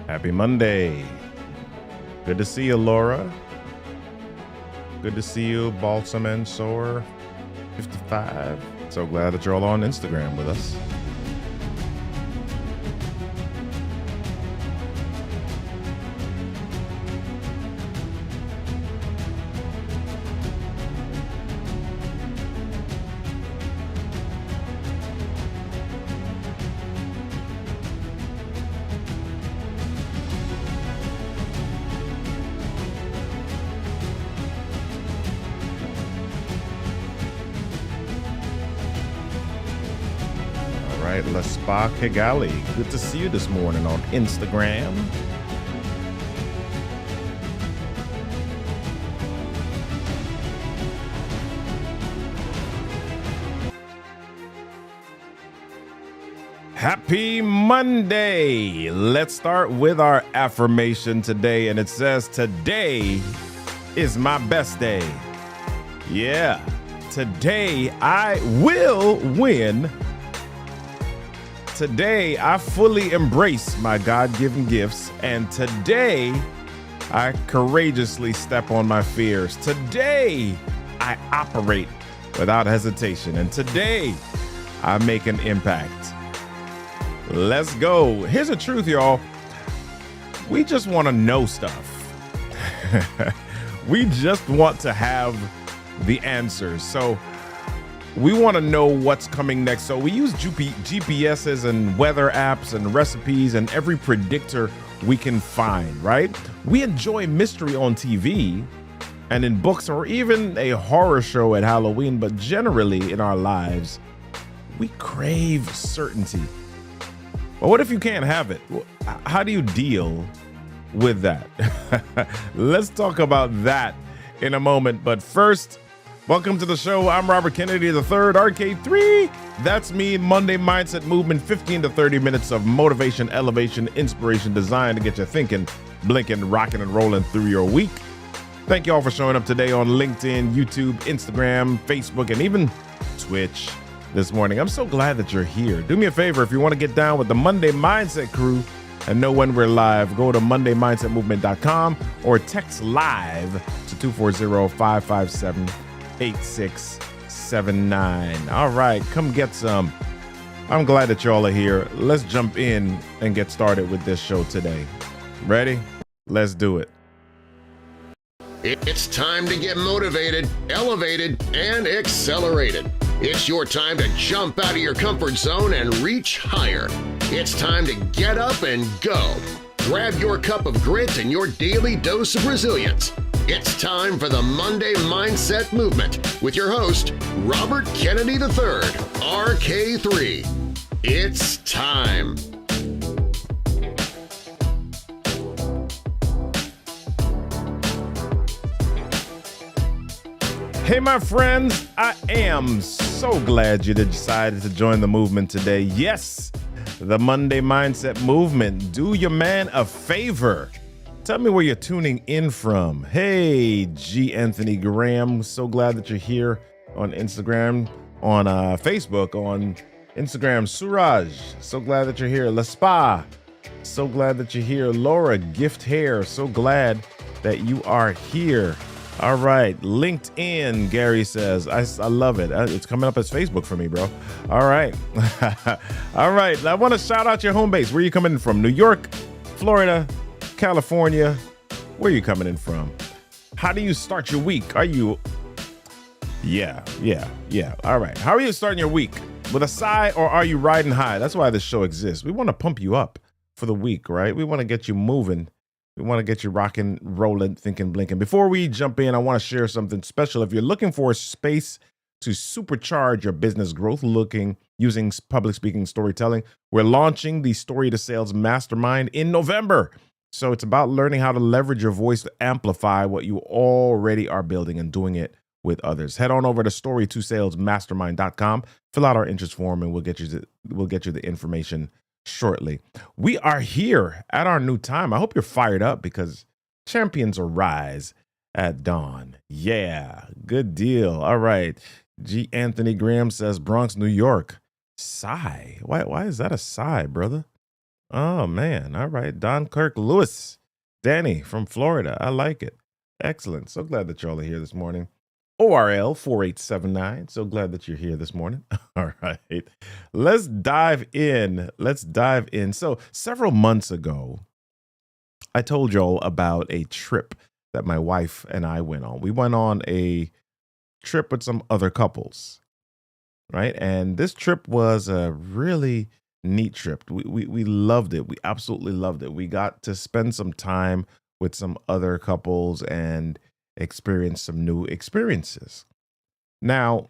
Happy Monday. Good to see you, Laura. Good to see you, Balsam and Soar 55. So glad that you're all on Instagram with us. Spa Kigali. Good to see you this morning on Instagram. Happy Monday. Let's start with our affirmation today, and it says, today is my best day. Yeah, today I will win. Today, I fully embrace my God-given gifts, and today, I courageously step on my fears. Today, I operate without hesitation, and today, I make an impact. Let's go. Here's the truth, y'all. We just want to know stuff. We just want to have the answers. So, we want to know what's coming next. So we use GPSs and weather apps and recipes and every predictor we can find, right? We enjoy mystery on TV and in books or even a horror show at Halloween, but generally in our lives, we crave certainty. But what if you can't have it? How do you deal with that? Let's talk about that in a moment. But first, welcome to the show. I'm Robert Kennedy III, RK3. That's me, Monday Mindset Movement, 15 to 30 minutes of motivation, elevation, inspiration, designed to get you thinking, blinking, rocking, and rolling through your week. Thank you all for showing up today on LinkedIn, YouTube, Instagram, Facebook, and even Twitch this morning. I'm so glad that you're here. Do me a favor, if you want to get down with the Monday Mindset crew and know when we're live, go to mondaymindsetmovement.com or text live to 240-557-8679. All right, come get some. I'm glad that y'all are here. Let's jump in and get started with this show today. Ready? Let's do it. It's time to get motivated, elevated, and accelerated. It's your time to jump out of your comfort zone and reach higher. It's time to get up and go. Grab your cup of grit and your daily dose of resilience. It's time for the Monday Mindset Movement with your host, Robert Kennedy III, RK3. It's time. Hey, my friends, I am so glad you decided to join the movement today. Yes, the Monday Mindset Movement. Do your man a favor. Tell me where you're tuning in from. Hey, G. Anthony Graham. So glad that you're here on Instagram, on Facebook, on Instagram. Suraj, so glad that you're here. Laspa, so glad that you're here. Laura, Gift Hair, so glad that you are here. All right, LinkedIn, Gary says, I love it. It's coming up as Facebook for me, bro. All right. All right, I want to shout out your home base. Where are you coming in from? New York, Florida, California? Where are you coming in from? How do you start your week? Are you... Yeah. All right. How are you starting your week? With a sigh, or are you riding high? That's why this show exists. We want to pump you up for the week, right? We want to get you moving. We want to get you rocking, rolling, thinking, blinking. Before we jump in, I want to share something special. If you're looking for a space to supercharge your business growth, using public speaking, storytelling, we're launching the Story to Sales Mastermind in November. So it's about learning how to leverage your voice to amplify what you already are building and doing it with others. Head on over to storytosalesmastermind.com, fill out our interest form, and we'll get you the information shortly. We are here at our new time. I hope you're fired up because champions arise at dawn. Yeah, good deal. All right. G. Anthony Graham says Bronx, New York. Sigh. Why is that a sigh, brother? Oh man. All right. Don Kirk Lewis. Danny from Florida. I like it. Excellent. So glad that y'all are here this morning. ORL 4879. So glad that you're here this morning. All right. Let's dive in. Let's dive in. So several months ago, I told y'all about a trip that my wife and I went on. We went on a trip with some other couples, right? And this trip was a really neat trip. We loved it. We absolutely loved it. We got to spend some time with some other couples and experience some new experiences. Now,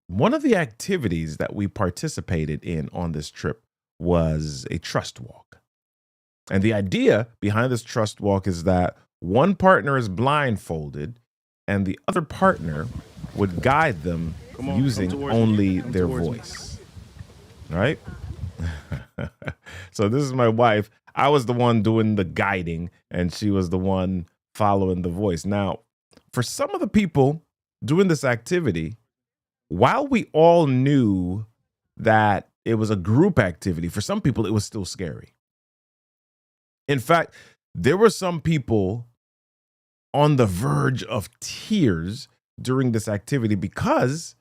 one of the activities that we participated in on this trip was a trust walk. And the idea behind this trust walk is that one partner is blindfolded and the other partner would guide them using only their voice. Right? So this is my wife. I was the one doing the guiding and she was the one following the voice. Now, for some of the people doing this activity, while we all knew that it was a group activity, for some people it was still scary. In fact, there were some people on the verge of tears during this activity because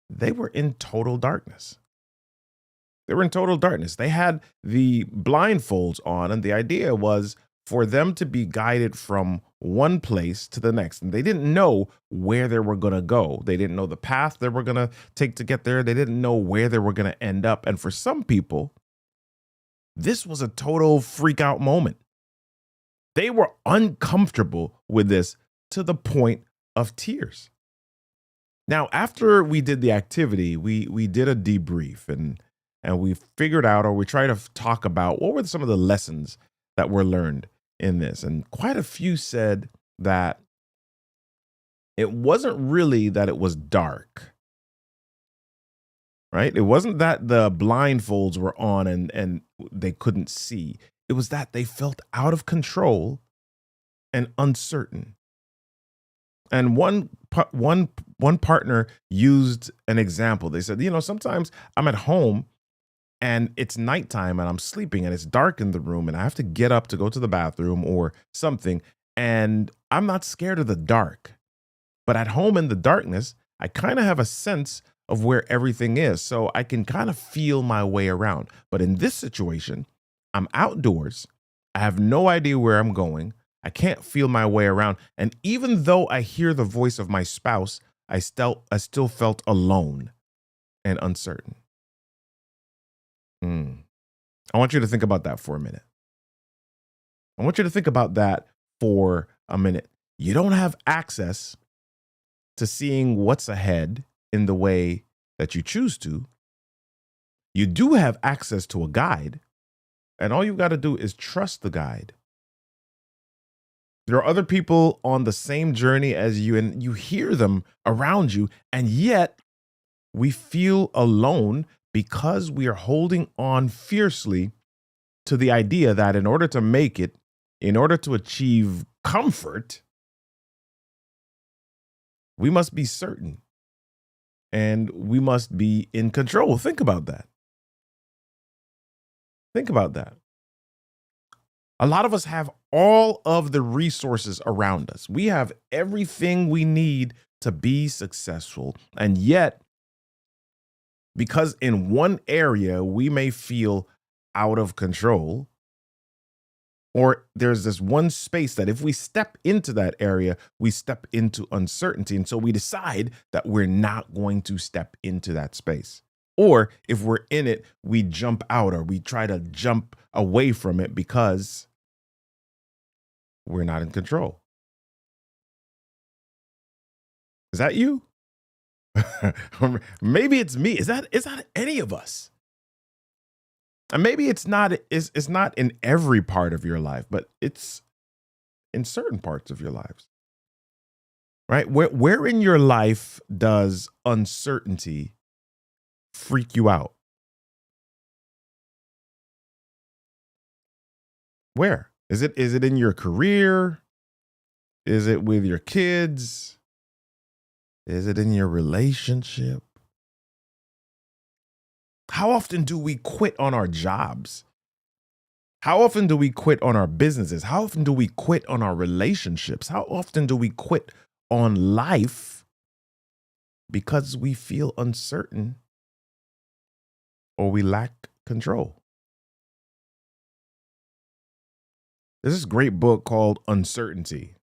they were in total darkness. They were in total darkness. They had the blindfolds on, and the idea was for them to be guided from one place to the next. And they didn't know where they were going to go. They didn't know the path they were going to take to get there. They didn't know where they were going to end up. And for some people, this was a total freak out moment. They were uncomfortable with this to the point of tears. Now, after we did the activity, we did a debrief and we figured out, or we tried to talk about what were some of the lessons that were learned in this. And quite a few said that it wasn't really that it was dark, right? It wasn't that the blindfolds were on and they couldn't see. It was that they felt out of control and uncertain. And one partner used an example. They said, sometimes I'm at home and it's nighttime and I'm sleeping and it's dark in the room and I have to get up to go to the bathroom or something. And I'm not scared of the dark. But at home in the darkness, I kind of have a sense of where everything is. So I can kind of feel my way around. But in this situation, I'm outdoors. I have no idea where I'm going. I can't feel my way around. And even though I hear the voice of my spouse, I still felt alone and uncertain. I want you to think about that for a minute. I want you to think about that for a minute. You don't have access to seeing what's ahead in the way that you choose to. You do have access to a guide. And all you've got to do is trust the guide. There are other people on the same journey as you, and you hear them around you, and yet we feel alone because we are holding on fiercely to the idea that in order to make it, in order to achieve comfort, we must be certain and we must be in control. Think about that. Think about that. A lot of us have all of the resources around us. We have everything we need to be successful. And yet, because in one area we may feel out of control, or there's this one space that if we step into that area, we step into uncertainty. And so we decide that we're not going to step into that space. Or if we're in it, we jump out or we try to jump away from it because we're not in control. Is that you? Or maybe it's me. Is that any of us? And maybe it's not in every part of your life, but it's in certain parts of your lives. Right? Where in your life does uncertainty freak you out? Where? Is it in your career? Is it with your kids? Is it in your relationship? How often do we quit on our jobs How often do we quit on our businesses? How often do we quit on our relationships? How often do we quit on life because we feel uncertain or we lack control? There's this great book called Uncertainty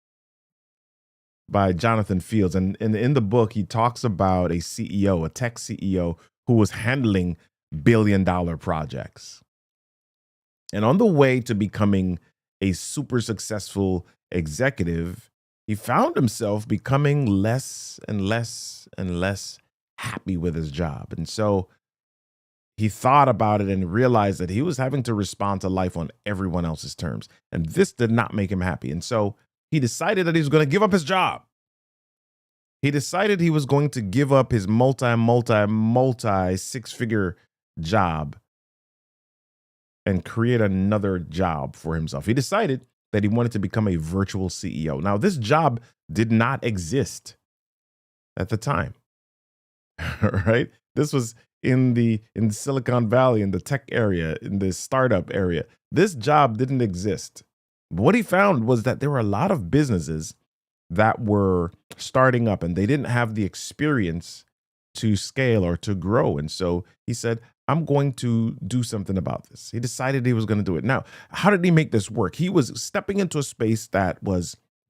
by Jonathan Fields. And in the book, he talks about a CEO, a tech CEO, who was handling billion-dollar projects. And on the way to becoming a super successful executive, he found himself becoming less and less and less happy with his job. And so he thought about it and realized that he was having to respond to life on everyone else's terms. And this did not make him happy. And so he decided that he was going to give up his job. He decided he was going to give up his multi six-figure job and create another job for himself. He decided that he wanted to become a virtual CEO. Now, this job did not exist at the time, right? This was in Silicon Valley, in the tech area, in the startup area. This job didn't exist. But what he found was that there were a lot of businesses that were starting up and they didn't have the experience to scale or to grow. And so he said, I'm going to do something about this. He decided he was going to do it. Now, how did he make this work? He was stepping into a space that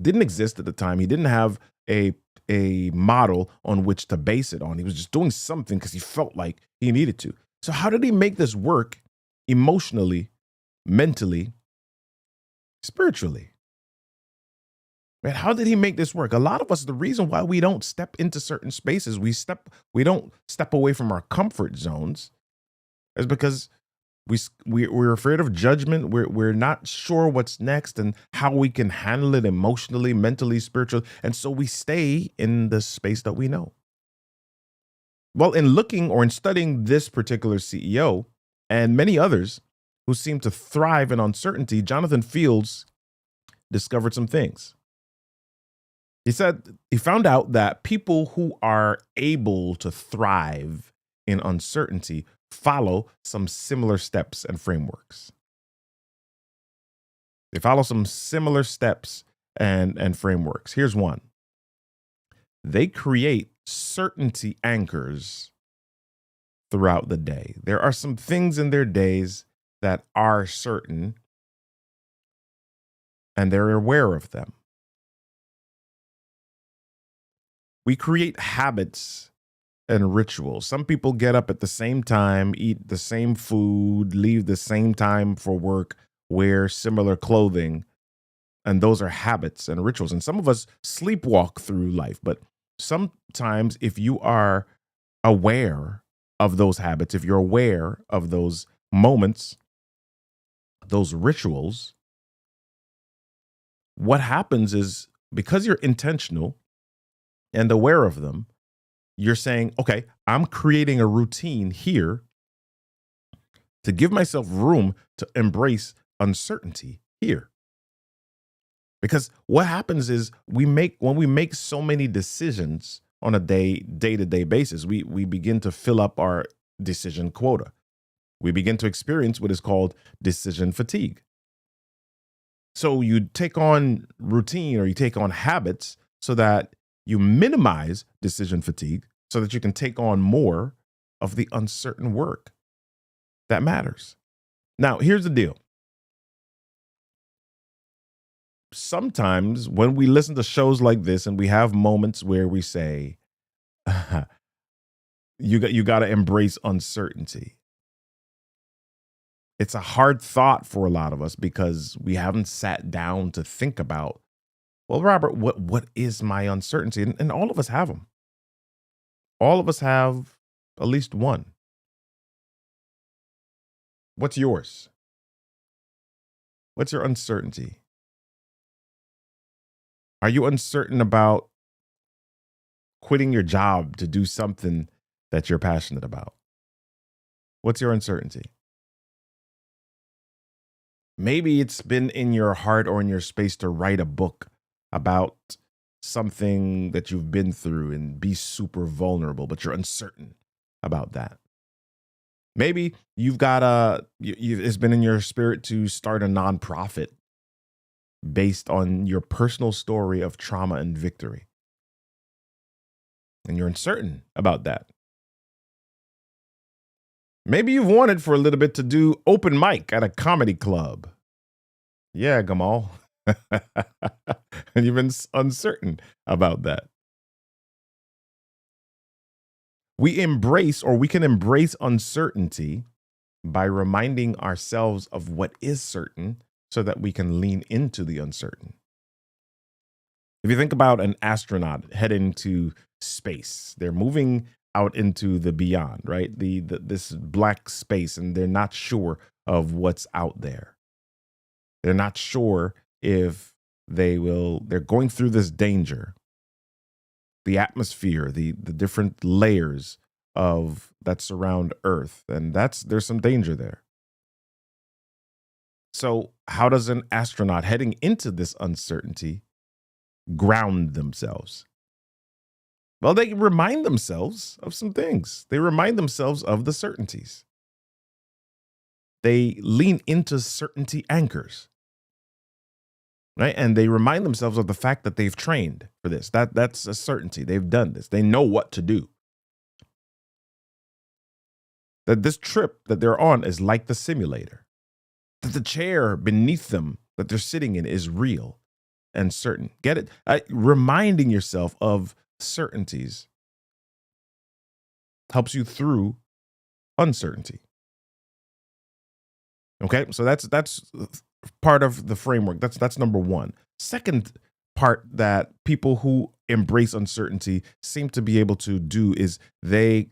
didn't exist at the time. He didn't have a model on which to base it on. He was just doing something because he felt like he needed to. So how did he make this work emotionally, mentally, spiritually? Right? How did he make this work? A lot of us, the reason why we don't step into certain spaces, we don't step away from our comfort zones, is because we're afraid of judgment. We're not sure what's next and how we can handle it emotionally, mentally, spiritually, and so we stay in the space that we know. Well, in looking or in studying this particular CEO and many others who seem to thrive in uncertainty, Jonathan Fields discovered some things. He said he found out that people who are able to thrive in uncertainty follow some similar steps and frameworks. They follow some similar steps and frameworks. Here's one. They create certainty anchors throughout the day. There are some things in their days that are certain, and they're aware of them. We create habits and rituals. Some people get up at the same time, eat the same food, leave the same time for work, wear similar clothing, and those are habits and rituals. And some of us sleepwalk through life, but sometimes if you are aware of those habits, if you're aware of those moments, those rituals, what happens is because you're intentional and aware of them, you're saying, okay, I'm creating a routine here to give myself room to embrace uncertainty here. Because what happens is when we make so many decisions on a day-to-day basis, we begin to fill up our decision quota. We begin to experience what is called decision fatigue. So you take on routine or you take on habits so that you minimize decision fatigue so that you can take on more of the uncertain work that matters. Now, here's the deal. Sometimes when we listen to shows like this and we have moments where we say, you got to embrace uncertainty. It's a hard thought for a lot of us because we haven't sat down to think about, well, Robert, what is my uncertainty? And all of us have them. All of us have at least one. What's yours? What's your uncertainty? Are you uncertain about quitting your job to do something that you're passionate about? What's your uncertainty? Maybe it's been in your heart or in your space to write a book about something that you've been through and be super vulnerable, but you're uncertain about that. Maybe you've got it's been in your spirit to start a nonprofit based on your personal story of trauma and victory. And you're uncertain about that. Maybe you've wanted for a little bit to do open mic at a comedy club. Yeah, Gamal. And you've been uncertain about that. We can embrace uncertainty by reminding ourselves of what is certain so that we can lean into the uncertain. If you think about an astronaut heading to space, they're moving out into the beyond, right? This black space, and they're not sure of what's out there. They're not sure if they're going through this danger, the atmosphere, the different layers of that surround Earth, and there's some danger there. So how does an astronaut heading into this uncertainty ground themselves? Well, they remind themselves of some things. They remind themselves of the certainties. They lean into certainty anchors, right? And they remind themselves of the fact that they've trained for this. That's a certainty. They've done this. They know what to do. That this trip that they're on is like the simulator. That the chair beneath them that they're sitting in is real and certain. Get it? Reminding yourself of certainties helps you through uncertainty. Okay, so that's part of the framework. That's number one. Second part that people who embrace uncertainty seem to be able to do is they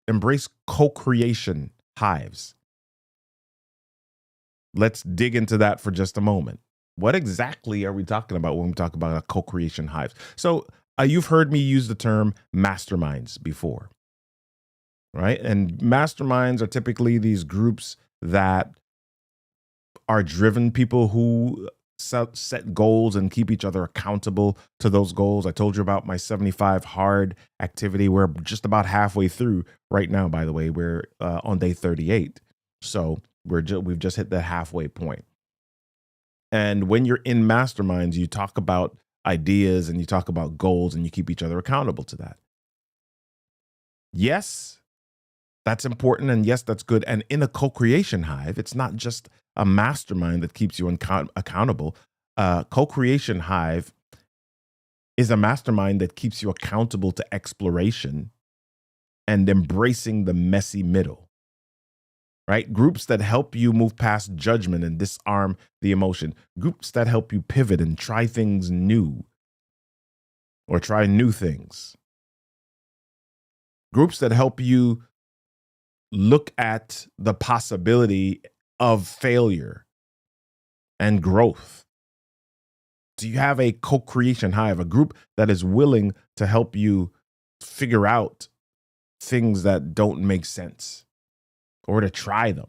embrace co-creation hives. Let's dig into that for just a moment. What exactly are we talking about when we talk about a co-creation hive? So you've heard me use the term masterminds before, right? And masterminds are typically these groups that are driven people who set goals and keep each other accountable to those goals. I told you about my 75 hard activity. We're just about halfway through right now, by the way. We're on day 38. So we've just hit the halfway point. And when you're in masterminds, you talk about ideas and you talk about goals and you keep each other accountable to that. Yes, that's important. And yes, that's good. And in a co-creation hive, it's not just a mastermind that keeps you accountable. Co-creation hive is a mastermind that keeps you accountable to exploration and embracing the messy middle, right? Groups that help you move past judgment and disarm the emotion. Groups that help you pivot and try things new or try new things. Groups that help you look at the possibility of failure and growth. Do you have a co-creation hive, a group that is willing to help you figure out things that don't make sense or to try them?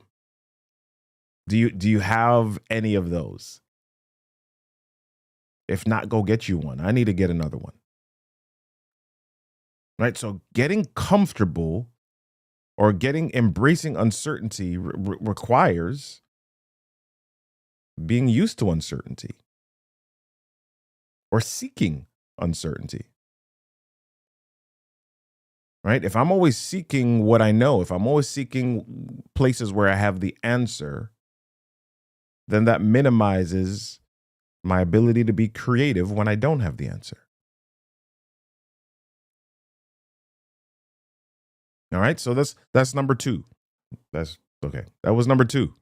Do you have any of those? If not, go get you one. I need to get another one. Right? So getting comfortable or embracing uncertainty requires being used to uncertainty or seeking uncertainty. Right? If I'm always seeking what I know, if I'm always seeking places where I have the answer, then that minimizes my ability to be creative when I don't have the answer. All right, so that's number two. That's okay. That was number two.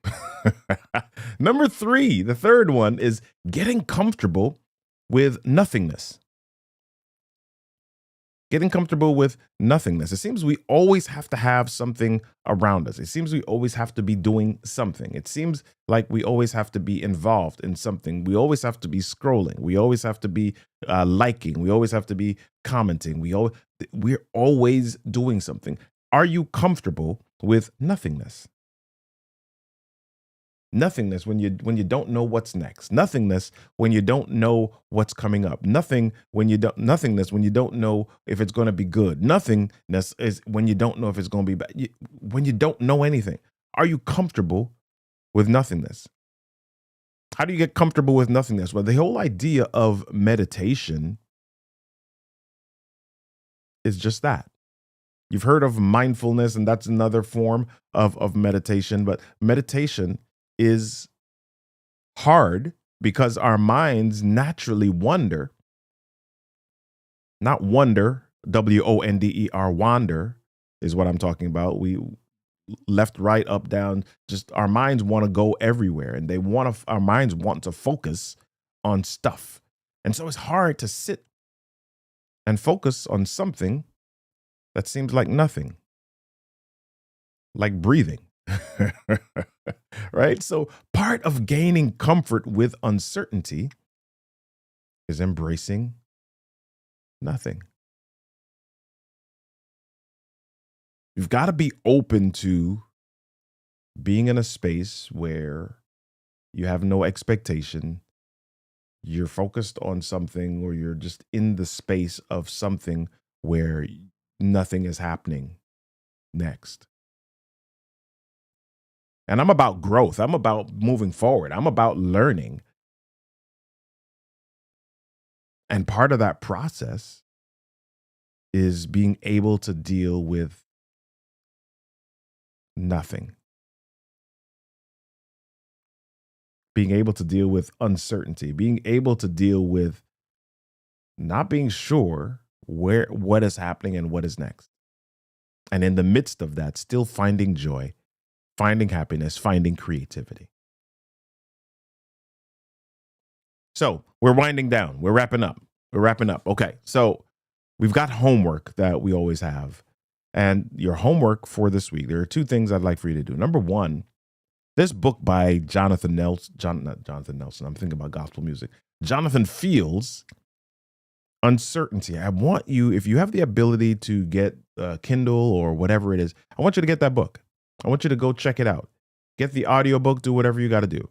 Number three, the third one is getting comfortable with nothingness. Getting comfortable with nothingness. It seems we always have to have something around us. It seems we always have to be doing something. It seems like we always have to be involved in something. We always have to be scrolling. We always have to be liking. We always have to be commenting. We're always doing something. Are you comfortable with nothingness? Nothingness when you don't know what's next. Nothingness when you don't know what's coming up. Nothingness when you don't know if it's going to be good. Nothingness is when you don't know if it's going to be bad. When you don't know anything. Are you comfortable with nothingness? How do you get comfortable with nothingness? Well, the whole idea of meditation is just that. You've heard of mindfulness, and that's another form of meditation, but meditation is hard because our minds naturally wander. Not wonder, W-O-N-D-E-R, wander is what I'm talking about. We left, right, up, down, just our minds want to go everywhere, and our minds want to focus on stuff. And so it's hard to sit and focus on something that seems like nothing, like breathing. Right? So part of gaining comfort with uncertainty is embracing nothing. You've got to be open to being in a space where you have no expectation. You're focused on something, or you're just in the space of something where nothing is happening next. And I'm about growth. I'm about moving forward. I'm about learning. And part of that process is being able to deal with nothing. Being able to deal with uncertainty. Being able to deal with not being sure what is happening and what is next. And in the midst of that, still finding joy, finding happiness, finding creativity. So we're winding down. We're wrapping up. Okay. So we've got homework that we always have. And your homework for this week, there are two things I'd like for you to do. Number one, this book by Jonathan Nelson, not Jonathan Nelson, I'm thinking about gospel music. Jonathan Fields, Uncertainty. I want you, if you have the ability to get Kindle or whatever it is, I want you to get that book. I want you to go check it out. Get the audiobook, do whatever you got to do.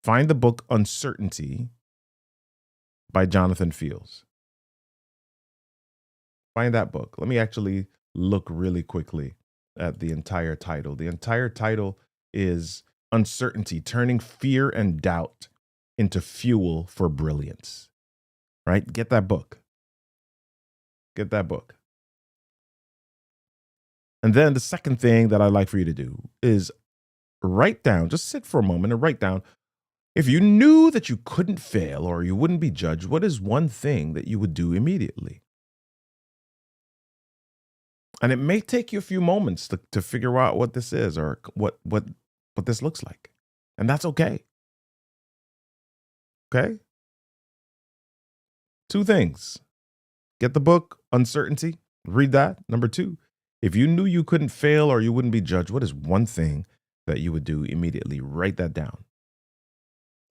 Find the book Uncertainty by Jonathan Fields. Find that book. Let me actually look really quickly at the entire title. The entire title is Uncertainty, Turning Fear and Doubt into Fuel for Brilliance. Right? Get that book. Get that book. And then the second thing that I'd like for you to do is write down, just sit for a moment and write down, if you knew that you couldn't fail or you wouldn't be judged, what is one thing that you would do immediately? And it may take you a few moments to figure out what this is or what this looks like. And that's okay. Okay? Two things. Get the book, Uncertainty. Read that. Number two, if you knew you couldn't fail or you wouldn't be judged, what is one thing that you would do immediately? Write that down.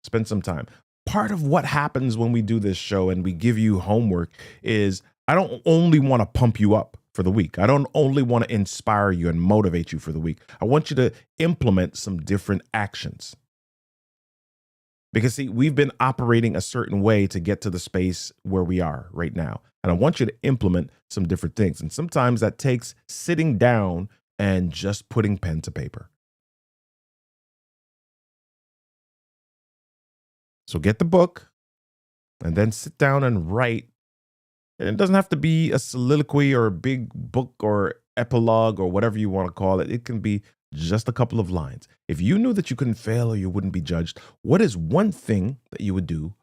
Spend some time. Part of what happens when we do this show and we give you homework is I don't only want to pump you up for the week. I don't only want to inspire you and motivate you for the week. I want you to implement some different actions. Because, see, we've been operating a certain way to get to the space where we are right now. And I want you to implement some different things. And sometimes that takes sitting down and just putting pen to paper. So get the book and then sit down and write. And it doesn't have to be a soliloquy or a big book or epilogue or whatever you want to call it. It can be just a couple of lines. If you knew that you couldn't fail or you wouldn't be judged, what is one thing that you would do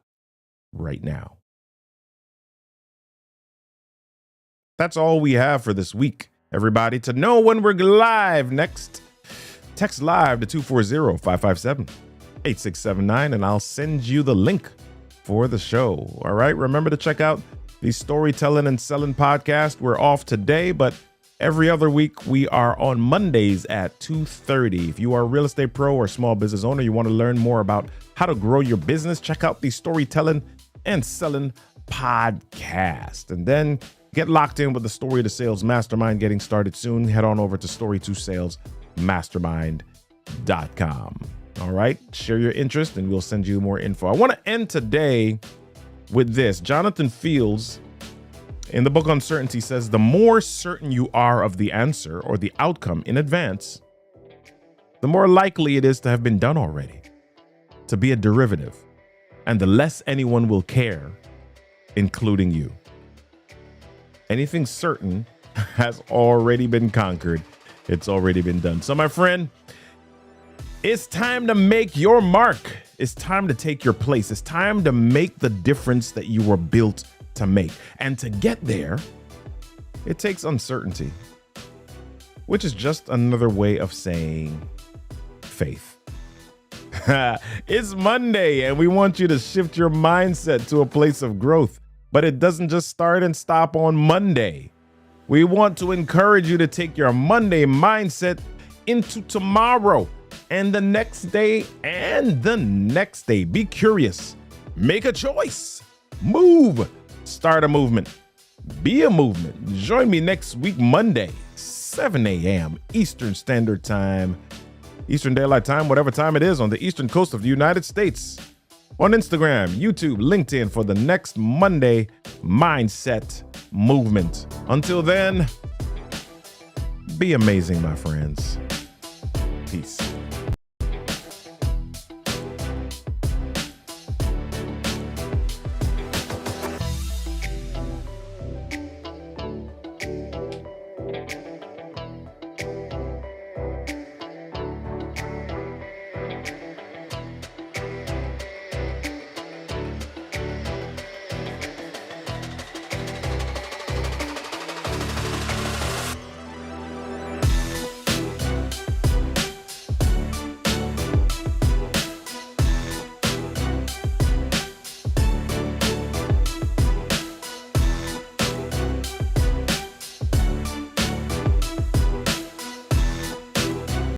right now? That's all we have for this week, everybody. To know when we're live next, text live to 240-557-8679, and I'll send you the link for the show. All right. Remember to check out the Storytelling and Selling podcast. We're off today, but every other week we are on Mondays at 2:30. If you are a real estate pro or small business owner, you want to learn more about how to grow your business, check out the Storytelling and Selling podcast. And then get locked in with the Story to Sales Mastermind getting started soon. Head on over to story2salesmastermind.com. All right. Share your interest and we'll send you more info. I want to end today with this. Jonathan Fields in the book Uncertainty says, the more certain you are of the answer or the outcome in advance, the more likely it is to have been done already, to be a derivative, and the less anyone will care, including you. Anything certain has already been conquered. It's already been done. So, my friend, it's time to make your mark. It's time to take your place. It's time to make the difference that you were built to make. And to get there, it takes uncertainty, which is just another way of saying faith. It's Monday, and we want you to shift your mindset to a place of growth. But it doesn't just start and stop on Monday. We want to encourage you to take your Monday mindset into tomorrow and the next day and the next day. Be curious. Make a choice. Move. Start a movement. Be a movement. Join me next week, Monday, 7 a.m. Eastern Standard Time, Eastern Daylight Time, whatever time it is on the eastern coast of the United States. On Instagram, YouTube, LinkedIn for the next Monday Mindset Movement. Until then, be amazing, my friends. Peace.